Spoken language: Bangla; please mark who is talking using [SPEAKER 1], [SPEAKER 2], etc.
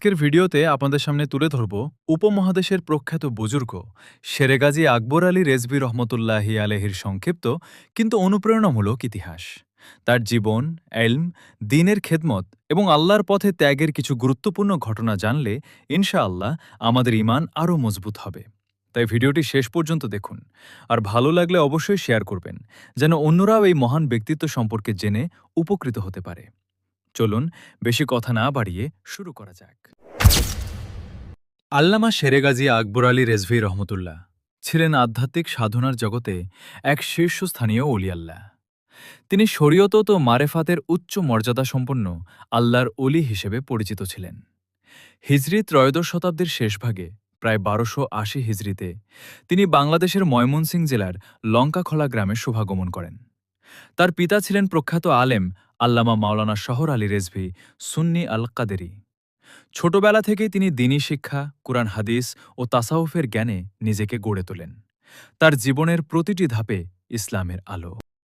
[SPEAKER 1] আজকের ভিডিওতে আপনাদের সামনে তুলে ধরব উপমহাদেশের প্রখ্যাত বুজুর্গ শেরে গাজী আকবর আলী রেজভী রহমতুল্লাহি আলহির সংক্ষিপ্ত কিন্তু অনুপ্রেরণামূলক ইতিহাস। তার জীবন, এলম, দ্বীনের খেদমত এবং আল্লাহর পথে ত্যাগের কিছু গুরুত্বপূর্ণ ঘটনা জানলে ইনশাআল্লাহ আমাদের ঈমান আরও মজবুত হবে। তাই ভিডিওটি শেষ পর্যন্ত দেখুন, আর ভালো লাগলে অবশ্যই শেয়ার করবেন, যেন অন্যরাও এই মহান ব্যক্তিত্ব সম্পর্কে জেনে উপকৃত হতে পারে। চলুন বেশি কথা না বাড়িয়ে শুরু করা যাক। আল্লামা শেরে গাজী আকবর আলী রেজভী রহমতুল্লাহ ছিলেন আধ্যাত্মিক সাধনার জগতে এক শীর্ষস্থানীয় অলিয়াল্লাহ। তিনি শরীয়ত ও মারেফাতের উচ্চ মর্যাদা সম্পন্ন আল্লাহর অলি হিসেবে পরিচিত ছিলেন। হিজরি ত্রয়োদশ শতাব্দীর শেষভাগে প্রায় ১২৮০ হিজরিতে তিনি বাংলাদেশের ময়মনসিংহ জেলার লঙ্কাখলা গ্রামে শুভাগমন করেন। তার পিতা ছিলেন প্রখ্যাত আলেম আল্লামা মাওলানা শহর আলী রেজভী সুন্নি আল কাদেরী। ছোটবেলা থেকেই তিনি দ্বীনী শিক্ষা, কুরআন হাদিস ও তাসাউফের জ্ঞানে নিজেকে গড়ে তোলেন। তার জীবনের প্রতিটি ধাপে ইসলামের আলো।